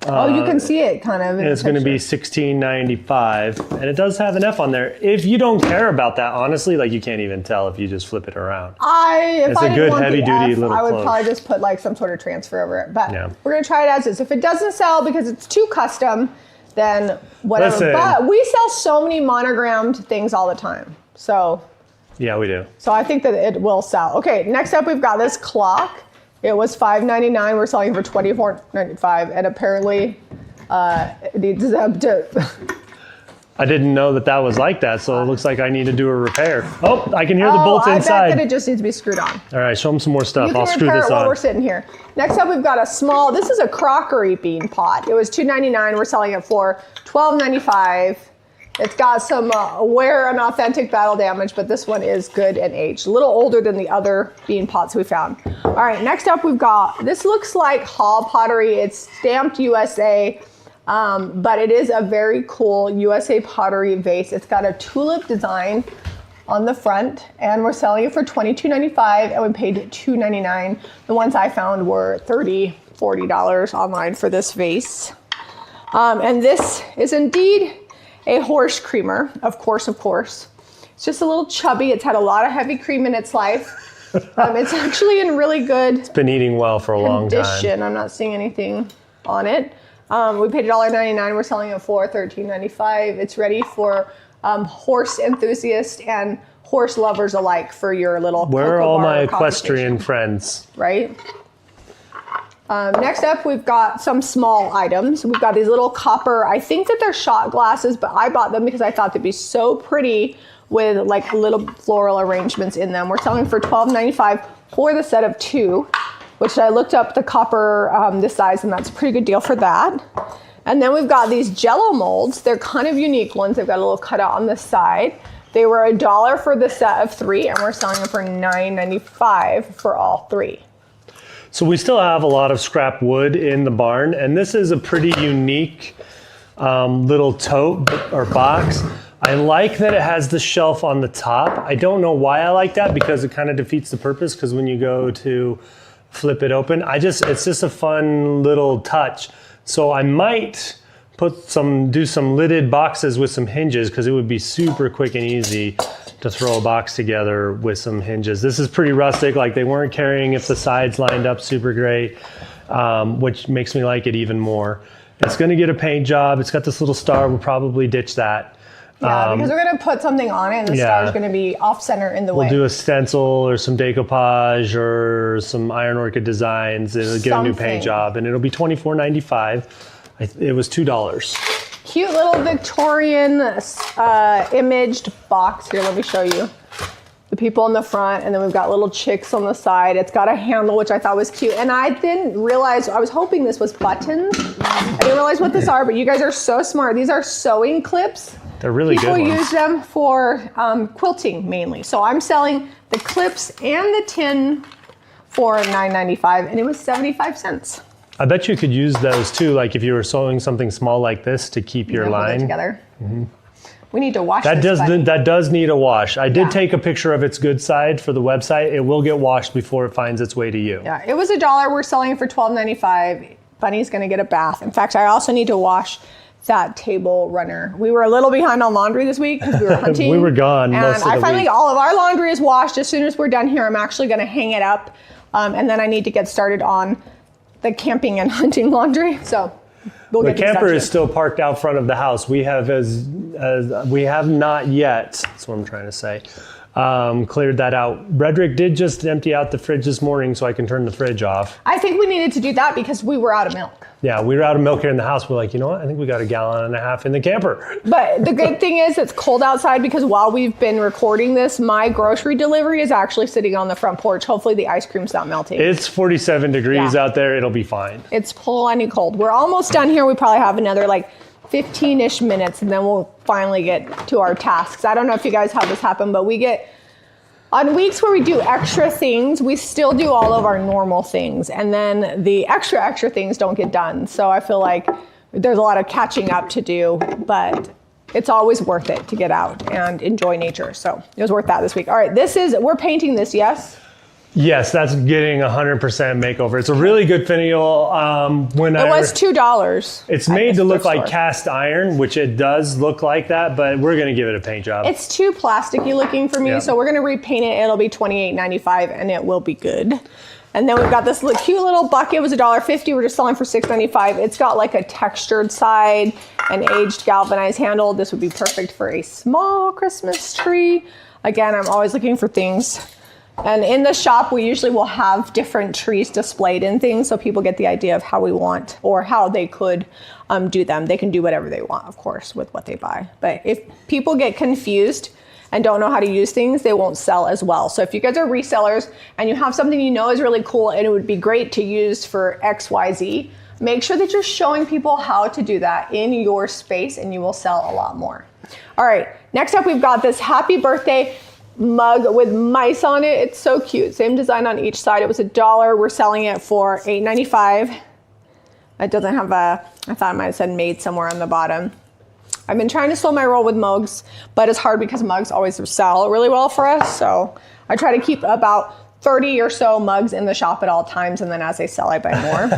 You can see it kind of. And it's going to be $16.95, and it does have an F on there. If you don't care about that, honestly, like, you can't even tell if you just flip it around. If I didn't want the F, little I would cloche. probably just put like some sort of transfer over it. But Yeah. we're gonna try it as is. If it doesn't sell because it's too custom, then whatever. Listen. But we sell so many monogrammed things all the time. So Yeah, we do. I think that it will sell. Okay, next up we've got this clock. It was $5.99. We're selling it for $24.95, and apparently it needs to. I didn't know that was like that, so it looks like I need to do a repair. Oh, I can hear the bolts I inside. bet that it just needs to be screwed on. All right, show them some more stuff. You I'll can screw repair this it while on. we're sitting here. Next up, we've got a small. This is a crockery bean pot. It was $2.99. We're selling it for $12.95. It's got some wear and authentic battle damage, but this one is good and aged. A little older than the other bean pots we found. All right, next up we've got, this looks like Hall Pottery. It's stamped USA, but it is a very cool USA Pottery vase. It's got a tulip design on the front, and we're selling it for $22.95, and we paid $2.99. The ones I found were $30, $40 online for this vase. And this is indeed a horse creamer, of course. It's just a little chubby. It's had a lot of heavy cream in its life. It's actually in really good It's been eating well for a long time. condition. I'm not seeing anything on it. We paid $1.99. We're selling it for $13.95. It's ready for horse enthusiasts and horse lovers alike for your little Where are cocoa all bar my competition, equestrian friends? right? Next up, we've got some small items. We've got these little copper, I think that they're shot glasses, but I bought them because I thought they'd be so pretty with like little floral arrangements in them. We're selling for $12.95 for the set of 2, which I looked up the copper, this size, and that's a pretty good deal for that. And then we've got these Jello molds. They're kind of unique ones. They've got a little cutout on the side. They were $1 for the set of 3, and we're selling them for $9.95 for all 3. So we still have a lot of scrap wood in the barn, and this is a pretty unique little tote or box. I like that it has the shelf on the top. I don't know why I like that, because it kind of defeats the purpose, because when you go to flip it open, it's just a fun little touch. So I might do some lidded boxes with some hinges, because it would be super quick and easy to throw a box together with some hinges. This is pretty rustic, like they weren't caring if the sides lined up super great, which makes me like it even more. It's gonna get a paint job. It's got this little star, we'll probably ditch that. Yeah, because we're gonna put something on it, and the star is gonna be off center in the way. We'll do a stencil or some decoupage or some iron orchid designs. It'll get a new paint job, and it'll be $24.95. It was $2. Cute little Victorian imaged box. Here, let me show you. The people in the front, and then we've got little chicks on the side. It's got a handle, which I thought was cute. And I didn't realize, I was hoping this was buttons. I didn't realize what these are, but you guys are so smart. These are sewing clips. They're really good ones. People use them for quilting mainly. So I'm selling the clips and the tin for $9.95, and it was 75 cents. I bet you could use those too, like if you were sewing something small like this to keep your Hold it line. together. We need to wash that. this. That does need a wash. I did take a picture of its good side for the website. It will get washed before it finds its way to you. Yeah, it was $1. We're selling it for $12.95. Bunny's gonna get a bath. In fact, I also need to wash that table runner. We were a little behind on laundry this week because we were hunting. We were gone most of the I finally, week. all of our laundry is washed. As soon as we're done here, I'm actually gonna hang it up. And then I need to get started on the camping and hunting laundry. So we'll the get these camper done is soon. still parked out front of the house. We have we have not yet, that's what I'm trying to say, cleared that out. Redrick did just empty out the fridge this morning so I can turn the fridge off. I think we needed to do that because we were out of milk. Yeah, we were out of milk here in the house. We're like, you know what? I think we got 1.5 gallons in the camper. But the good thing is it's cold outside because while we've been recording this, my grocery delivery is actually sitting on the front porch. Hopefully the ice cream's not melting. It's 47 degrees Yeah. out there. It'll be fine. It's plenty cold. We're almost done here. We probably have another like 15-ish minutes and then we'll finally get to our tasks. I don't know if you guys have this happen, but we get, on weeks where we do extra things, we still do all of our normal things. And then the extra things don't get done. So I feel like there's a lot of catching up to do, but it's always worth it to get out and enjoy nature. So it was worth that this week. All right, we're painting this, yes? Yes, that's getting 100% makeover. It's a really good finial. It was $2. It's made to look like cast iron, which it does look like that, but we're going to give it a paint job. It's too plasticky looking for me, Yeah. so we're going to repaint it. It'll be $28.95 and it will be good. And then we've got this cute little bucket. It was $1.50. We're just selling for $6.95. It's got like a textured side and aged galvanized handle. This would be perfect for a small Christmas tree. Again, I'm always looking for things. And in the shop, we usually will have different trees displayed in things so people get the idea of how we want or how they could do them. They can do whatever they want, of course, with what they buy. But if people get confused and don't know how to use things, they won't sell as well. So if you guys are resellers and you have something you know is really cool and it would be great to use for XYZ, make sure that you're showing people how to do that in your space and you will sell a lot more. All right, next up we've got this happy birthday mug with mice on it. It's so cute. Same design on each side. It was $1. We're selling it for $8.95. It doesn't have I thought it might have said made somewhere on the bottom. I've been trying to slow my roll with mugs, but it's hard because mugs always sell really well for us. So I try to keep about 30 or so mugs in the shop at all times, and then as they sell, I buy more.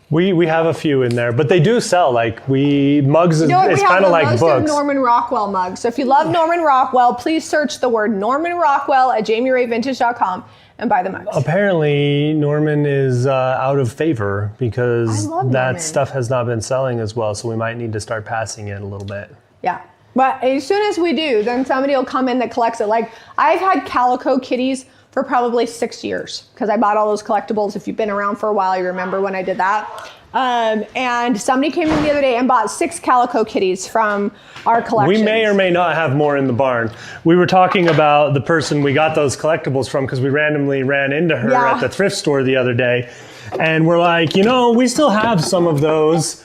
We have a few in there, but they do sell. Like mugs, You know what? it's We have kind of the like most books. Norman Rockwell mugs. So if you love Norman Rockwell, please search the word Norman Rockwell at JamieRayVintage.com and buy the mugs. Apparently, Norman is out of favor because Norman. that stuff has not been selling as well. So we might need to start passing it a little bit. Yeah. But as soon as we do, then somebody will come in that collects it. Like I've had calico kitties for probably 6 years because I bought all those collectibles. If you've been around for a while, you remember when I did that. And somebody came in the other day and bought 6 calico kitties from our collection. We may or may not have more in the barn. We were talking about the person we got those collectibles from because we randomly ran into her at the thrift store the other day. And we're like, we still have some of those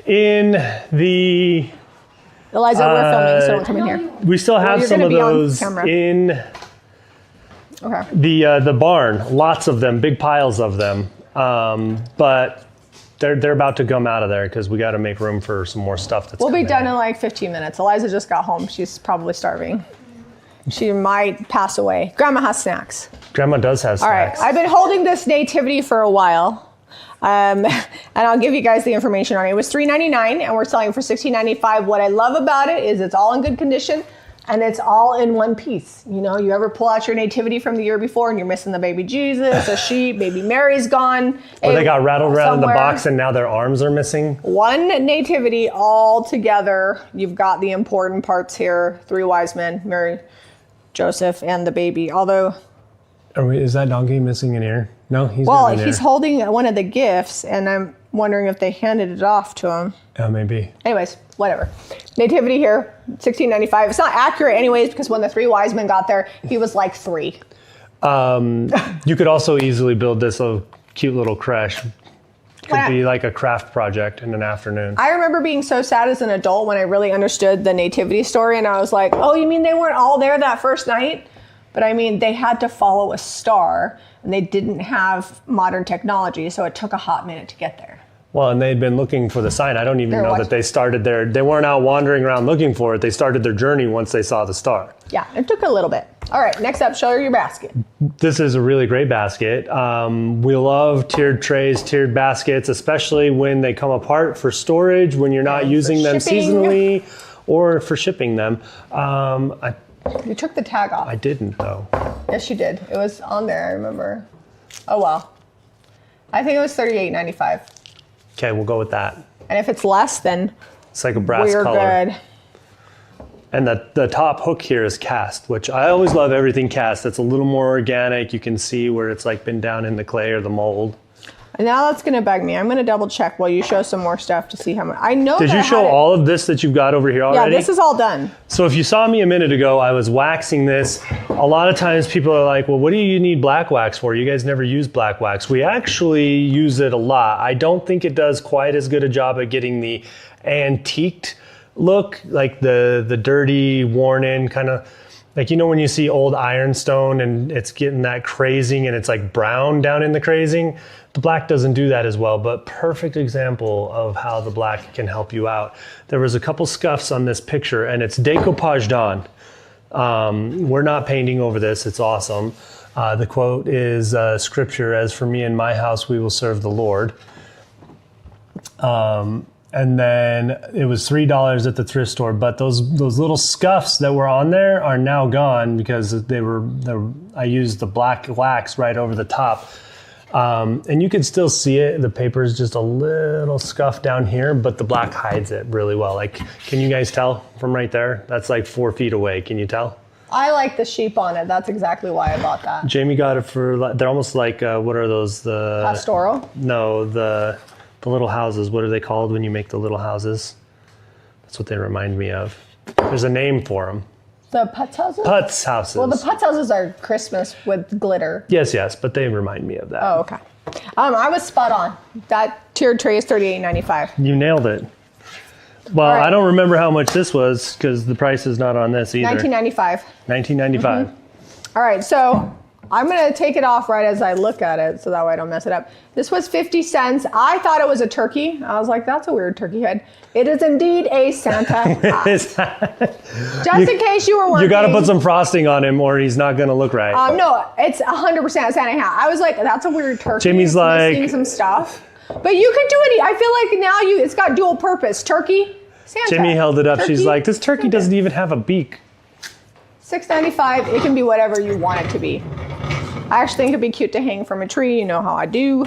in the... Eliza, we're filming, so don't come in here. We still have some of those in the barn. Lots of them, big piles of them. But they're about to come out of there because we got to make room for some more stuff that's We'll be done in in like 15 minutes. Eliza just got home. She's probably starving. She might pass away. Grandma has snacks. Grandma does have snacks. All right, I've been holding this Nativity for a while. And I'll give you guys the information on it. It was $3.99 and we're selling for $16.95. What I love about it is it's all in good condition and it's all in one piece. You ever pull out your Nativity from the year before and you're missing the baby Jesus, a sheep, baby Mary's gone. Or they got rattled around in the box and now their arms are missing. One Nativity all together. You've got the important parts here. 3 wise men, Mary, Joseph, and the baby. Although... Is that donkey missing an ear? No, he's got an ear. He's holding one of the gifts, and I'm wondering if they handed it off to him. Oh, maybe. Anyways, whatever. Nativity here, $16.95. It's not accurate anyways, because when the 3 wise men got there, he was like 3. You could also easily build this cute little creche. Could be like a craft project in an afternoon. I remember being so sad as an adult when I really understood the Nativity story, and I was like, oh, you mean they weren't all there that first night? But I mean, they had to follow a star and they didn't have modern technology. So it took a hot minute to get there. Well, and they'd been looking for the sign. I don't even know that they started they weren't out wandering around looking for it. They started their journey once they saw the star. Yeah, it took a little bit. All right, next up, show her your basket. This is a really great basket. We love tiered trays, tiered baskets, especially when they come apart for storage, when you're not using them seasonally or for shipping them. You took the tag off. I didn't, though. Yes, you did. It was on there, I remember. Oh, well. I think it was $38.95. Okay, we'll go with that. And if it's less, then it's like a brass color. We're good. And the top hook here is cast, which I always love everything cast. It's a little more organic. You can see where it's like been down in the clay or the mold. And now that's gonna bug me. I'm gonna double check while you show some more stuff to see how much. I know. Did you show all of this that you've got over here already? Yeah, this is all done. So if you saw me a minute ago, I was waxing this. A lot of times people are like, well, what do you need black wax for? You guys never use black wax. We actually use it a lot. I don't think it does quite as good a job at getting the antiqued look, like the dirty, worn in kind of, like, you know, when you see old ironstone and it's getting that crazing and it's like brown down in the crazing, the black doesn't do that as well, but perfect example of how the black can help you out. There was a couple scuffs on this picture and it's decoupaged on. We're not painting over this, it's awesome. The quote is scripture, as for me and my house, we will serve the Lord. And then it was $3 at the thrift store, but those little scuffs that were on there are now gone because I used the black wax right over the top. And you can still see it. The paper is just a little scuff down here, but the black hides it really well. Like, can you guys tell from right there? That's like 4 feet away. Can you tell? I like the sheep on it. That's exactly why I bought that. Jamie got it for, they're almost like, what are those? The pastoral? No, the little houses. What are they called when you make the little houses? That's what they remind me of. There's a name for them. The Putz houses? Putz houses. Well, the Putz houses are Christmas with glitter. Yes, but they remind me of that. Oh, okay. I was spot on. That tiered tray is $38.95. You nailed it. Well, right. I don't remember how much this was because the price is not on this either. $19.95. $19.95. All right, so I'm gonna take it off right as I look at it so that way I don't mess it up. This was 50 cents. I thought it was a turkey. I was like, that's a weird turkey head. It is indeed a Santa hat. Just in case you were wondering. You gotta put some frosting on him or he's not gonna look right. No, it's 100% a Santa hat. I was like, that's a weird turkey. Jamie's like, missing some stuff. But you can do it. I feel like now it's got dual purpose. Turkey, Santa. Jamie held it up. Turkey, she's like, this turkey Santa. Doesn't even have a beak. $6.95. It can be whatever you want it to be. I actually think it'd be cute to hang from a tree. You know how I do.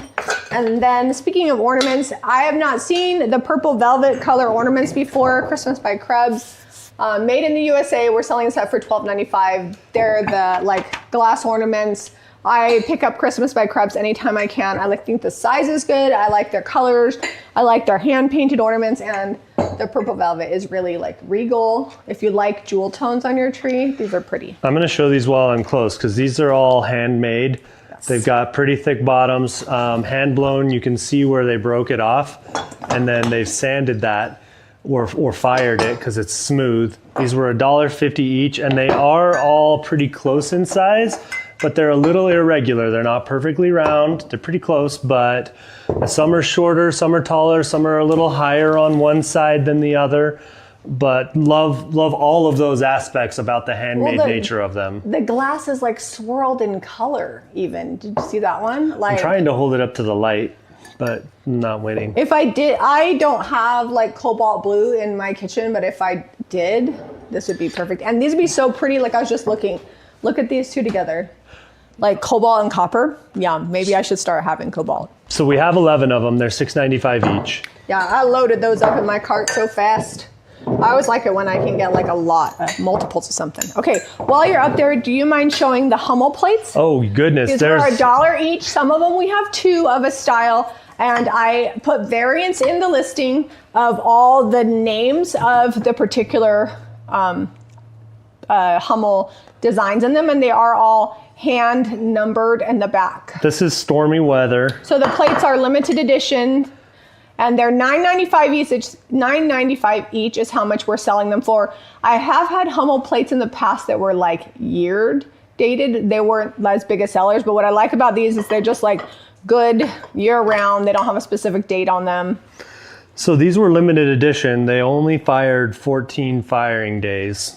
And then speaking of ornaments, I have not seen the purple velvet color ornaments before. Christmas by Krebs. Made in the USA. We're selling this set for $12.95. They're the like glass ornaments. I pick up Christmas by Krebs anytime I can. I think the size is good. I like their colors. I like their hand painted ornaments, and the purple velvet is really like regal. If you like jewel tones on your tree, these are pretty. I'm gonna show these while I'm close because these are all handmade. Yes. They've got pretty thick bottoms, hand blown. You can see where they broke it off, and then they've sanded that or fired it because it's smooth. These were $1.50 each, and they are all pretty close in size. But they're a little irregular. They're not perfectly round. They're pretty close, but some are shorter, some are taller, some are a little higher on one side than the other. But love all of those aspects about the handmade nature of them. The glass is like swirled in color even. Did you see that one? I'm trying to hold it up to the light, but I'm not winning. If I did, I don't have like cobalt blue in my kitchen, but if I did, this would be perfect. And these would be so pretty. Like I was just looking, look at these two together. Like cobalt and copper. Yeah, maybe I should start having cobalt. So we have 11 of them. They're $6.95 each. Yeah, I loaded those up in my cart so fast. I always like it when I can get like a lot, multiples of something. Okay, while you're up there, do you mind showing the Hummel plates? Oh, goodness. These are $1 each. Some of them we have 2 of a style. And I put variants in the listing of all the names of the particular Hummel designs in them. And they are all hand numbered in the back. This is stormy weather. So the plates are limited edition, and they're $9.95 each. $9.95 each is how much we're selling them for. I have had Hummel plates in the past that were like dated. They weren't as big as sellers, but what I like about these is they're just like good year round. They don't have a specific date on them. So these were limited edition. They only fired 14 firing days.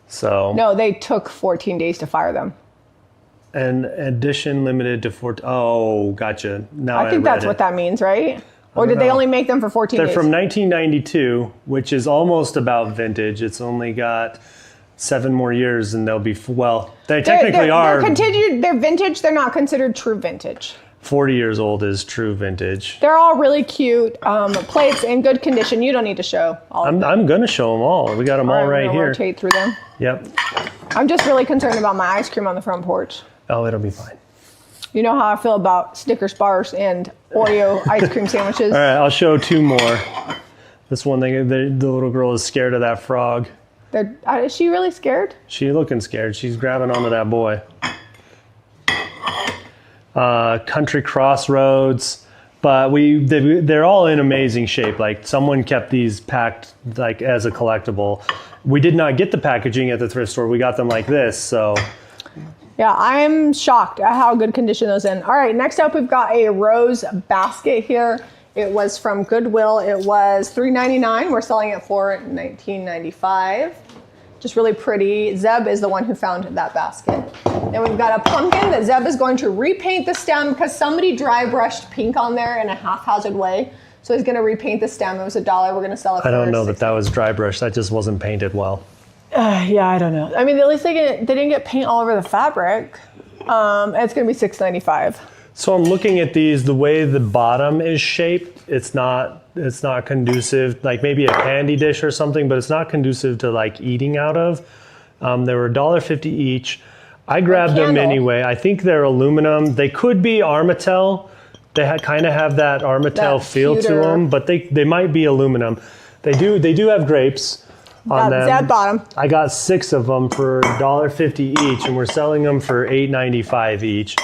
So no, they took 14 days to fire them. And edition limited to 14. Oh, gotcha. Now I think that's what that means, right? Or did they only make them for 14 days? They're from 1992, which is almost about vintage. It's only got 7 more years and they'll be, well, they technically are. They're vintage. They're not considered true vintage. 40 years old is true vintage. They're all really cute. Plates in good condition. You don't need to show all of them. I'm going to show them all. We got them all right here. Rotate through them. Yep. I'm just really concerned about my ice cream on the front porch. Oh, it'll be fine. You know how I feel about Snickers bars and Oreo ice cream sandwiches. All right, I'll show 2 more. This one, the little girl is scared of that frog. Is she really scared? She's looking scared. She's grabbing onto that boy. Country Crossroads, but they're all in amazing shape. Like someone kept these packed like as a collectible. We did not get the packaging at the thrift store. We got them like this, so. Yeah, I'm shocked at how good condition those in. All right, next up we've got a rose basket here. It was from Goodwill. It was $3.99. We're selling it for $19.95. Just really pretty. Zeb is the one who found that basket. Then we've got a pumpkin that Zeb is going to repaint the stem because somebody dry brushed pink on there in a haphazard way. So he's going to repaint the stem. It was $1. We're going to sell it for I don't know that was dry brush. That just wasn't painted well. Yeah, I don't know. I mean, at least they didn't get paint all over the fabric. And it's going to be $6.95. So I'm looking at these. The way the bottom is shaped, it's not conducive. Like maybe a candy dish or something, but it's not conducive to like eating out of. They were $1.50 each. I grabbed them anyway. I think they're aluminum. They could be Armatel. They kind of have that Armatel feel to them, but they might be aluminum. They do have grapes on them. That bottom. I got 6 of them for $1.50 each, and we're selling them for $8.95 each.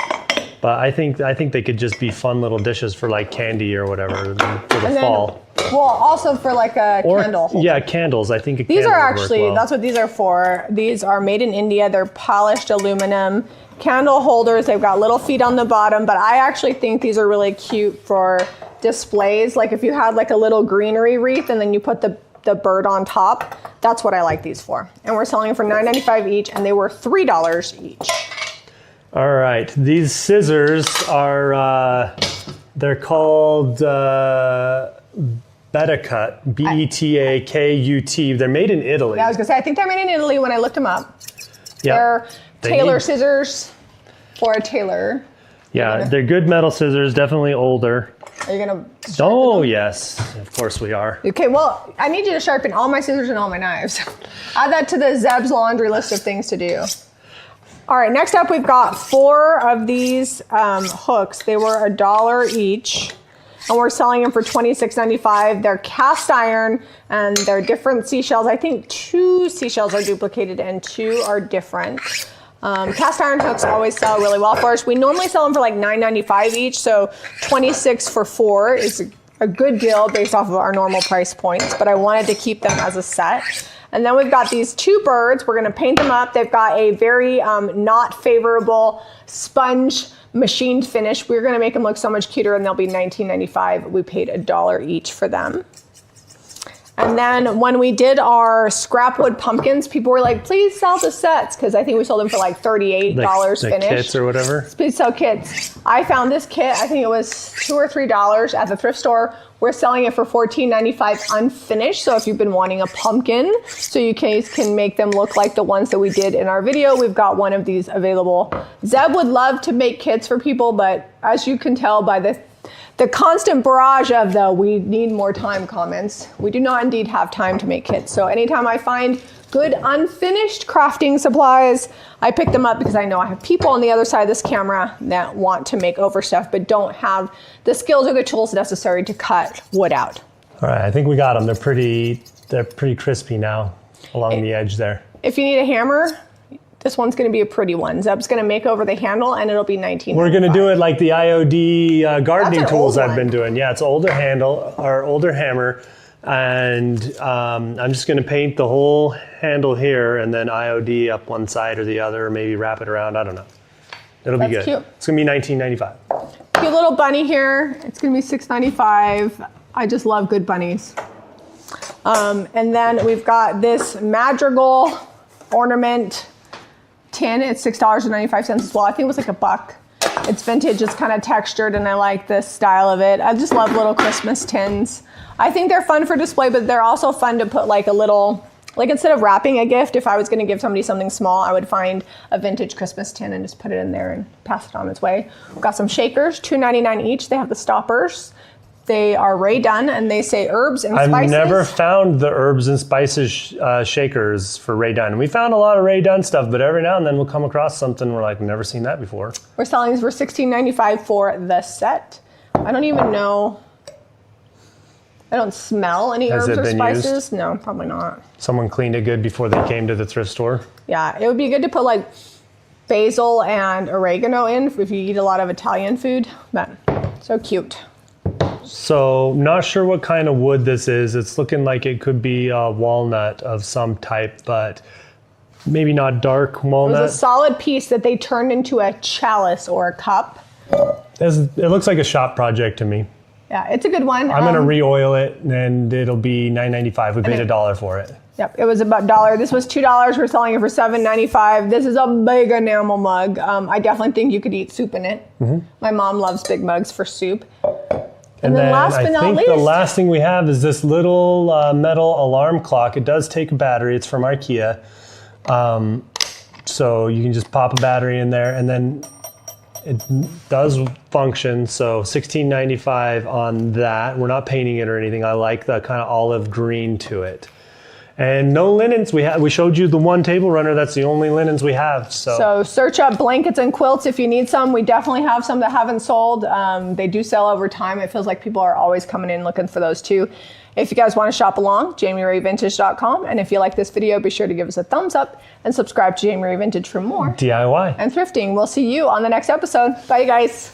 But I think they could just be fun little dishes for like candy or whatever for the fall. Well, also for like a candle holder. Yeah, candles. I think these are actually, that's what these are for. These are made in India. They're polished aluminum candle holders. They've got little feet on the bottom, but I actually think these are really cute for displays. Like if you had like a little greenery wreath and then you put the bird on top, that's what I like these for. And we're selling them for $9.95 each, and they were $3 each. All right, these scissors are, they're called Betacut, B-E-T-A-K-U-T. They're made in Italy. Yeah, I was gonna say, I think they're made in Italy when I looked them up. Yeah, they're tailor scissors for a tailor. Yeah, they're good metal scissors, definitely older. Are you gonna? Oh, yes, of course we are. Okay, well, I need you to sharpen all my scissors and all my knives. Add that to the Zeb's laundry list of things to do. All right, next up we've got 4 of these hooks. They were $1 each, and we're selling them for $26.95. They're cast iron, and they're different seashells. I think 2 seashells are duplicated and 2 are different. Cast iron hooks always sell really well for us. We normally sell them for like $9.95 each, so $26 for 4 is a good deal based off of our normal price points, but I wanted to keep them as a set. And then we've got these 2 birds. We're gonna paint them up. They've got a very not favorable sponge machined finish. We're gonna make them look so much cuter, and they'll be $19.95. We paid $1 each for them. And then when we did our scrapwood pumpkins, people were like, please sell the sets, because I think we sold them for like $38 like finished. Kits or whatever. Please sell kits. I found this kit, I think it was $2 or $3 at the thrift store. We're selling it for $14.95 unfinished. So if you've been wanting a pumpkin, so you can make them look like the ones that we did in our video, we've got one of these available. Zeb would love to make kits for people, but as you can tell by the constant barrage of the "we need more time" comments, we do not indeed have time to make kits. So anytime I find good unfinished crafting supplies, I pick them up because I know I have people on the other side of this camera that want to make over stuff but don't have the skills or the tools necessary to cut wood out. All right, I think we got them. They're pretty crispy now along the edge there. If you need a hammer, this one's going to be a pretty one. Zeb's going to make over the handle, and it'll be $19.95. We're going to do it like the IOD gardening tools I've been doing. Yeah, it's an older handle or older hammer, and I'm just going to paint the whole handle here, and then IOD up one side or the other, or maybe wrap it around. I don't know. It'll be good. Cute. It's going to be $19.95. Cute little bunny here. It's gonna be $6.95. I just love good bunnies. And then we've got this madrigal ornament tin. It's $6.95 as well. I think it was like $1. It's vintage, it's kind of textured, and I like this style of it. I just love little Christmas tins. I think they're fun for display, but they're also fun to put like a little, like instead of wrapping a gift, if I was gonna give somebody something small, I would find a vintage Christmas tin and just put it in there and pass it on its way. We've got some shakers, $2.99 each. They have the stoppers. They are Ray done, and they say herbs and spices. I've never found the herbs and spices shakers for Ray Dunn. We found a lot of Ray Dunn stuff, but every now and then we'll come across something we're like, we've never seen that before. We're selling these for $16.95 for the set. I don't even know. I don't smell any Has herbs it or been spices. used? No, probably not. Someone cleaned it good before they came to the thrift store. Yeah, it would be good to put like basil and oregano in if you eat a lot of Italian food. But so cute. So not sure what kind of wood this is. It's looking like it could be a walnut of some type, but maybe not dark walnut. It was a solid piece that they turned into a chalice or a cup. It looks like a shop project to me. Yeah, it's a good one. I'm gonna re-oil it and it'll be $9.95. We paid $1 for it. Yep, it was about $1. This was $2. We're selling it for $7.95. This is a big enamel mug. I definitely think you could eat soup in it. Mm-hmm. My mom loves big mugs for soup. And then last but not least, the last thing we have is this little metal alarm clock. It does take a battery. It's from IKEA. So you can just pop a battery in there and then it does function. So $16.95 on that. We're not painting it or anything. I like the kind of olive green to it. And no linens. We showed you the one table runner. That's the only linens we have. So search up blankets and quilts if you need some. We definitely have some that haven't sold. They do sell over time. It feels like people are always coming in looking for those too. If you guys want to shop along, JamieRayVintage.com. And if you like this video, be sure to give us a thumbs up and subscribe to Jamie Ray Vintage for more DIY and thrifting. We'll see you on the next episode. Bye, you guys.